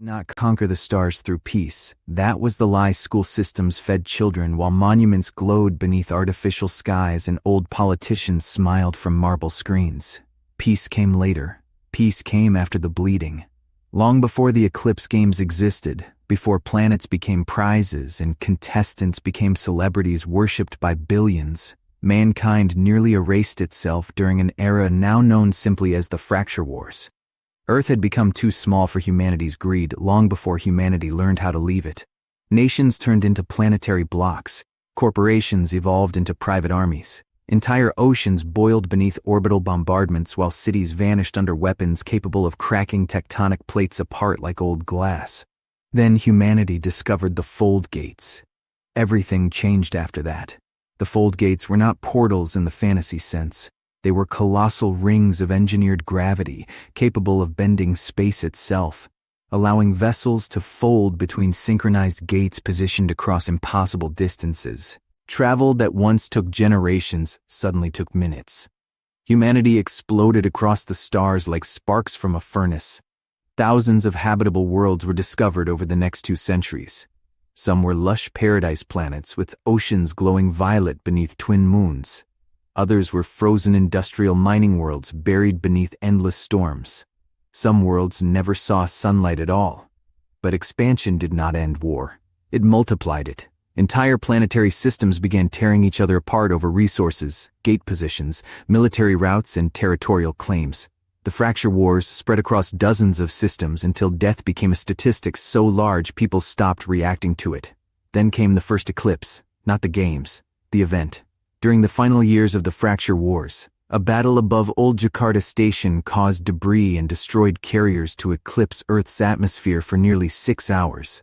Not conquer the stars through peace. That was the lie school systems fed children while monuments glowed beneath artificial skies and old politicians smiled from marble screens. Peace came later. Peace came after the bleeding. Long before the Eclipse games existed, before planets became prizes and contestants became celebrities worshipped by billions, mankind nearly erased itself during an era now known simply as the Fracture Wars. Earth had become too small for humanity's greed long before humanity learned how to leave it. Nations turned into planetary blocks. Corporations evolved into private armies. Entire oceans boiled beneath orbital bombardments while cities vanished under weapons capable of cracking tectonic plates apart like old glass. Then humanity discovered the fold gates. Everything changed after that. The fold gates were not portals in the fantasy sense. They were colossal rings of engineered gravity, capable of bending space itself, allowing vessels to fold between synchronized gates positioned across impossible distances. Travel that once took generations suddenly took minutes. Humanity exploded across the stars like sparks from a furnace. Thousands of habitable worlds were discovered over the next 2 centuries. Some were lush paradise planets with oceans glowing violet beneath twin moons. Others were frozen industrial mining worlds buried beneath endless storms. Some worlds never saw sunlight at all. But expansion did not end war. It multiplied it. Entire planetary systems began tearing each other apart over resources, gate positions, military routes, and territorial claims. The Fracture Wars spread across dozens of systems until death became a statistic so large people stopped reacting to it. Then came the first eclipse, not the games, the event. During the final years of the Fracture Wars, a battle above Old Jakarta Station caused debris and destroyed carriers to eclipse Earth's atmosphere for nearly 6 hours.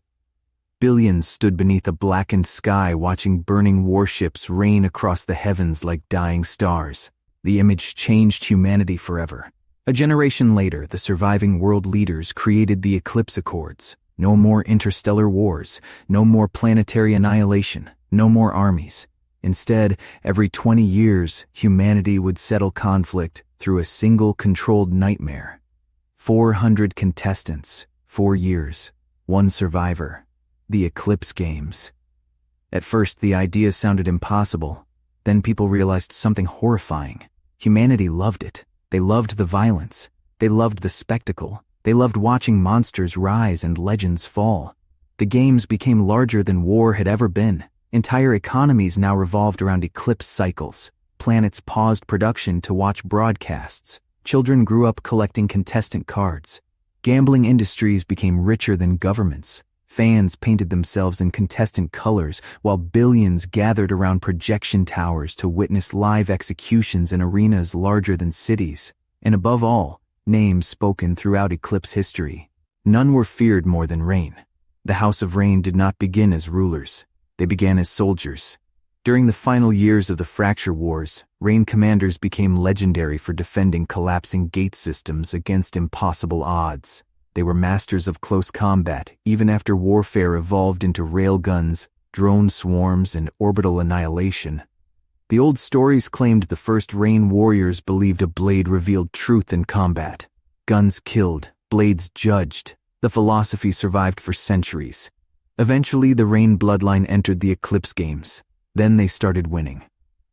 Billions stood beneath a blackened sky watching burning warships rain across the heavens like dying stars. The image changed humanity forever. A generation later, the surviving world leaders created the Eclipse Accords. No more interstellar wars, no more planetary annihilation, no more armies. Instead, every 20 years, humanity would settle conflict through a single controlled nightmare. 400 contestants, 4 years, 1 survivor. The Eclipse Games. At first, the idea sounded impossible. Then people realized something horrifying. Humanity loved it. They loved the violence. They loved the spectacle. They loved watching monsters rise and legends fall. The games became larger than war had ever been. Entire economies now revolved around eclipse cycles. Planets paused production to watch broadcasts. Children grew up collecting contestant cards. Gambling industries became richer than governments. Fans painted themselves in contestant colors, while billions gathered around projection towers to witness live executions in arenas larger than cities. And above all, names spoken throughout Eclipse history. None were feared more than Rain. The House of Rain did not begin as rulers. They began as soldiers. During the final years of the Fracture Wars, Rain commanders became legendary for defending collapsing gate systems against impossible odds. They were masters of close combat, even after warfare evolved into railguns, drone swarms, and orbital annihilation. The old stories claimed the first Rain warriors believed a blade revealed truth in combat. Guns killed, blades judged. The philosophy survived for centuries. Eventually, the Rain bloodline entered the Eclipse Games. Then they started winning.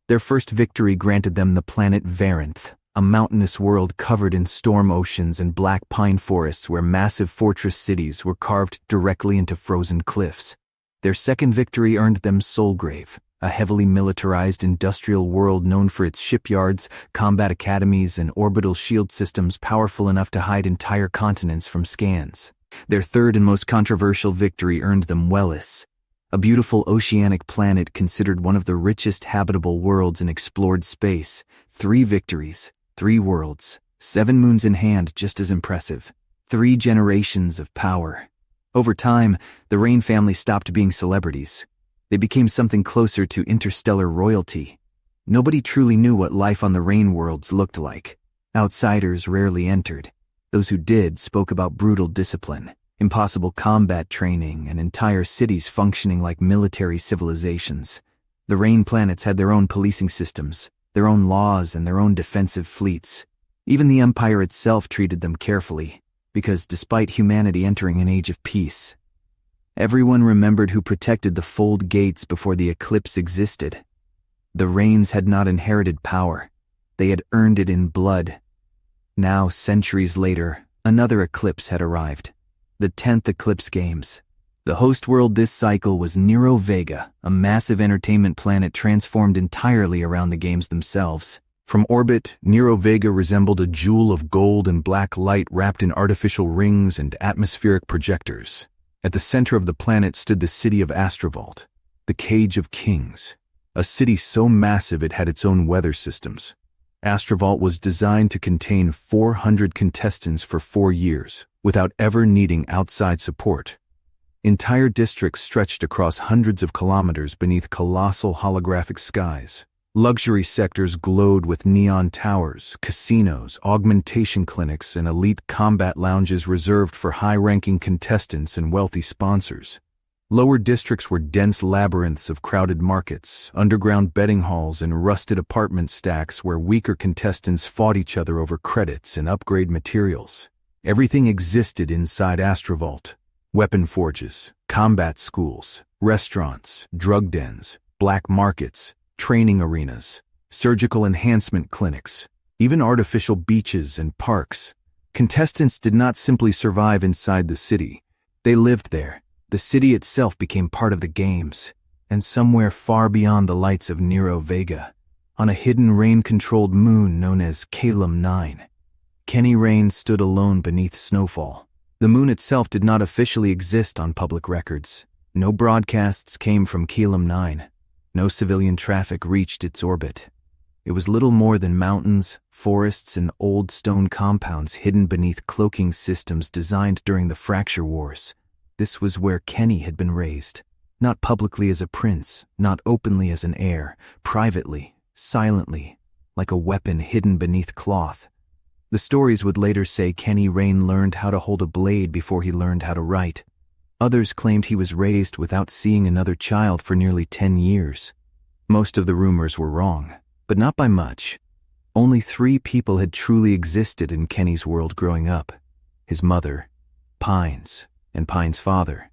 Their first victory granted them the planet Varanth, a mountainous world covered in storm oceans and black pine forests where massive fortress cities were carved directly into frozen cliffs. Their second victory earned them Soulgrave, a heavily militarized industrial world known for its shipyards, combat academies, and orbital shield systems powerful enough to hide entire continents from scans. Their third and most controversial victory earned them Wellis, a beautiful oceanic planet considered one of the richest habitable worlds in explored space. 3 victories, 3 worlds, 7 moons in hand, just as impressive. 3 generations of power. Over time, the Rain family stopped being celebrities. They became something closer to interstellar royalty. Nobody truly knew what life on the Rain worlds looked like. Outsiders rarely entered. Those who did spoke about brutal discipline, impossible combat training, and entire cities functioning like military civilizations. The Rain planets had their own policing systems, their own laws, and their own defensive fleets. Even the Empire itself treated them carefully. because despite humanity entering an age of peace, everyone remembered who protected the fold gates before the eclipse existed. The Rains had not inherited power. They had earned it in blood. Now, centuries later, another eclipse had arrived. The 10th Eclipse Games. The host world this cycle was Nero Vega, a massive entertainment planet transformed entirely around the games themselves. From orbit, Nero Vega resembled a jewel of gold and black light wrapped in artificial rings and atmospheric projectors. At the center of the planet stood the city of Astrovault, the Cage of Kings, a city so massive it had its own weather systems. Astrovault was designed to contain 400 contestants for 4 years, without ever needing outside support. Entire districts stretched across hundreds of kilometers beneath colossal holographic skies. Luxury sectors glowed with neon towers, casinos, augmentation clinics, and elite combat lounges reserved for high-ranking contestants and wealthy sponsors. Lower districts were dense labyrinths of crowded markets, underground betting halls, and rusted apartment stacks where weaker contestants fought each other over credits and upgrade materials. Everything existed inside Astrovault. Weapon forges, combat schools, restaurants, drug dens, black markets, training arenas, surgical enhancement clinics, even artificial beaches and parks. Contestants did not simply survive inside the city. They lived there. The city itself became part of the games, and somewhere far beyond the lights of Nero Vega, on a hidden rain-controlled moon known as Calum 9, Kenny Rain stood alone beneath snowfall. The moon itself did not officially exist on public records. No broadcasts came from Calum 9. No civilian traffic reached its orbit. It was little more than mountains, forests, and old stone compounds hidden beneath cloaking systems designed during the Fracture Wars. This was where Kenny had been raised. Not publicly as a prince, not openly as an heir, privately, silently, like a weapon hidden beneath cloth. The stories would later say Kenny Rain learned how to hold a blade before he learned how to write. Others claimed he was raised without seeing another child for nearly 10 years. Most of the rumors were wrong, but not by much. Only 3 people had truly existed in Kenny's world growing up: his mother, Pines, and Pine's father.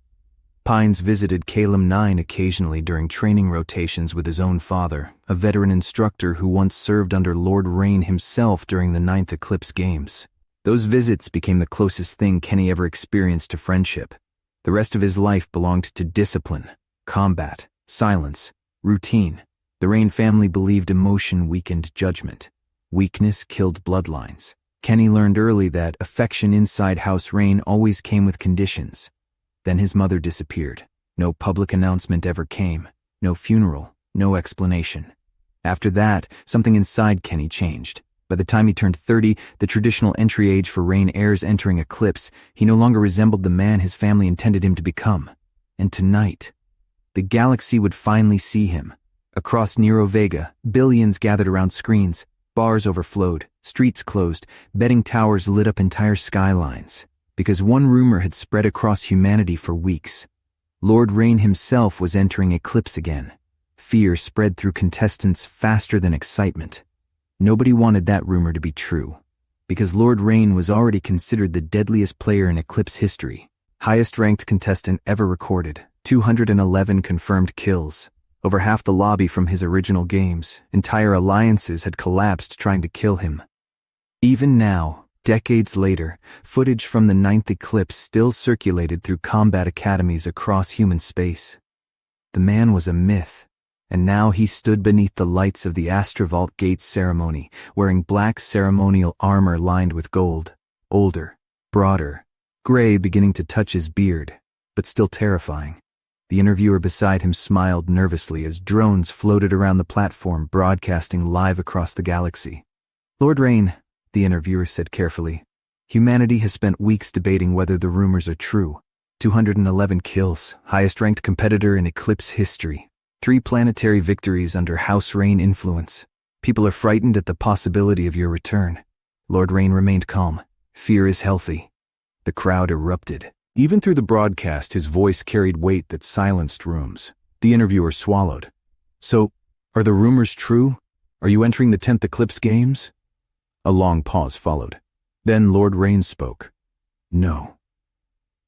Pines visited Calum 9 occasionally during training rotations with his own father, a veteran instructor who once served under Lord Rain himself during the 9th Eclipse Games. Those visits became the closest thing Kenny ever experienced to friendship. The rest of his life belonged to discipline, combat, silence, routine. The Rain family believed emotion weakened judgment. Weakness killed bloodlines. Kenny learned early that affection inside House Rain always came with conditions. Then his mother disappeared. No public announcement ever came. No funeral. No explanation. After that, something inside Kenny changed. By the time he turned 30, the traditional entry age for Rain heirs entering Eclipse, he no longer resembled the man his family intended him to become. And tonight, the galaxy would finally see him. Across Nero Vega, billions gathered around screens. Bars overflowed, streets closed, betting towers lit up entire skylines. Because one rumor had spread across humanity for weeks. Lord Rain himself was entering Eclipse again. Fear spread through contestants faster than excitement. Nobody wanted that rumor to be true, because Lord Rain was already considered the deadliest player in Eclipse history. Highest-ranked contestant ever recorded, 211 confirmed kills. Over half the lobby from his original games. Entire alliances had collapsed trying to kill him. Even now, decades later, footage from the 9th Eclipse still circulated through combat academies across human space. The man was a myth, and now he stood beneath the lights of the Astrovault Gates ceremony, wearing black ceremonial armor lined with gold. Older, broader, gray beginning to touch his beard, but still terrifying. The interviewer beside him smiled nervously as drones floated around the platform, broadcasting live across the galaxy. Lord Rain, the interviewer said carefully, humanity has spent weeks debating whether the rumors are true. 211 kills, highest-ranked competitor in Eclipse history. 3 planetary victories under House Rain influence. People are frightened at the possibility of your return. Lord Rain remained calm. Fear is healthy. The crowd erupted. Even through the broadcast, his voice carried weight that silenced rooms. The interviewer swallowed. So, are the rumors true? Are you entering the 10th Eclipse Games? A long pause followed. Then Lord Rain spoke. No.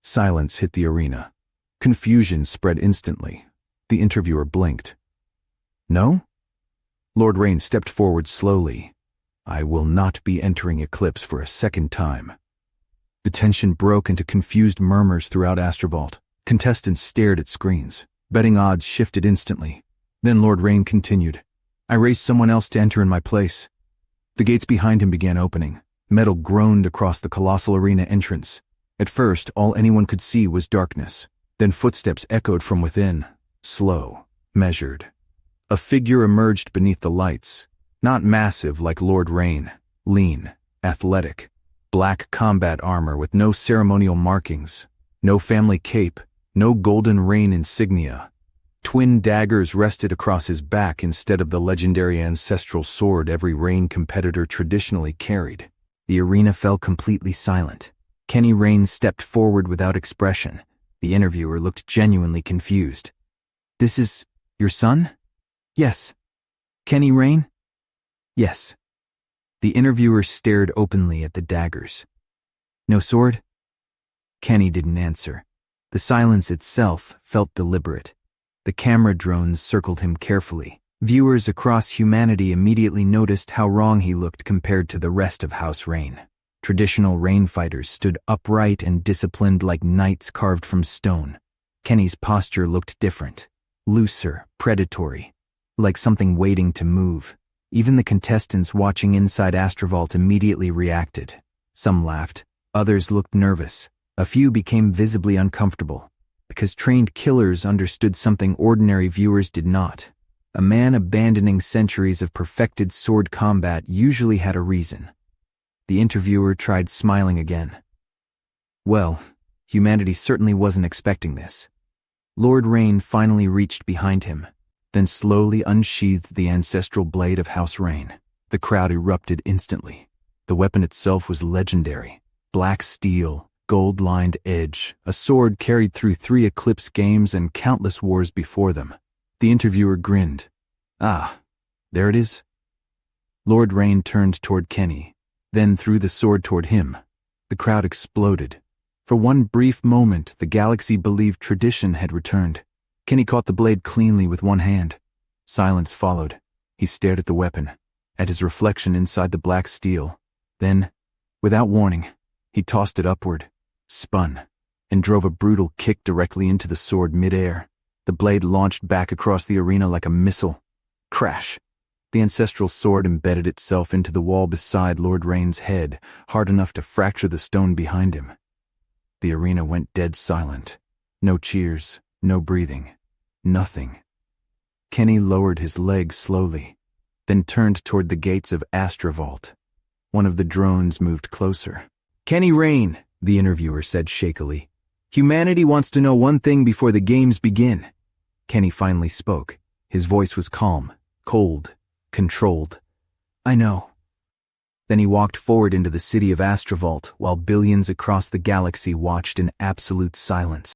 Silence hit the arena. Confusion spread instantly. The interviewer blinked. No? Lord Rain stepped forward slowly. I will not be entering Eclipse for a second time. The tension broke into confused murmurs throughout Astrovault. Contestants stared at screens. Betting odds shifted instantly. Then Lord Rain continued. I raised someone else to enter in my place. The gates behind him began opening. Metal groaned across the colossal arena entrance. At first, all anyone could see was darkness. Then footsteps echoed from within, slow, measured. A figure emerged beneath the lights, not massive like Lord Rain, lean, athletic, black combat armor with no ceremonial markings, no family cape, no golden rain insignia. Twin daggers rested across his back instead of the legendary ancestral sword every Rain competitor traditionally carried. The arena fell completely silent. Kenny Rain stepped forward without expression. The interviewer looked genuinely confused. This is your son? Yes. Kenny Rain? Yes. The interviewer stared openly at the daggers. No sword? Kenny didn't answer. The silence itself felt deliberate. The camera drones circled him carefully. Viewers across humanity immediately noticed how wrong he looked compared to the rest of House Rain. Traditional Rain fighters stood upright and disciplined like knights carved from stone. Kenny's posture looked different, looser, predatory, like something waiting to move. Even the contestants watching inside Astrovault immediately reacted. Some laughed, others looked nervous. A few became visibly uncomfortable, because trained killers understood something ordinary viewers did not. A man abandoning centuries of perfected sword combat usually had a reason. The interviewer tried smiling again. Well, humanity certainly wasn't expecting this. Lord Rain finally reached behind him, then slowly unsheathed the ancestral blade of House Rain. The crowd erupted instantly. The weapon itself was legendary. Black steel, gold-lined edge, a sword carried through 3 Eclipse games and countless wars before them. The interviewer grinned. Ah, there it is. Lord Rain turned toward Kenny, then threw the sword toward him. The crowd exploded. For one brief moment, the galaxy believed tradition had returned. Kenny caught the blade cleanly with one hand. Silence followed. He stared at the weapon, at his reflection inside the black steel. Then, without warning, he tossed it upward, spun, and drove a brutal kick directly into the sword midair. The blade launched back across the arena like a missile. Crash! The ancestral sword embedded itself into the wall beside Lord Rain's head, hard enough to fracture the stone behind him. The arena went dead silent. No cheers, no breathing, nothing. Kenny lowered his legs slowly, then turned toward the gates of Astrovault. One of the drones moved closer. Kenny Rain, the interviewer said shakily. Humanity wants to know one thing before the games begin. Kenny finally spoke. His voice was calm, cold, controlled. I know. Then he walked forward into the city of Astrovault while billions across the galaxy watched in absolute silence.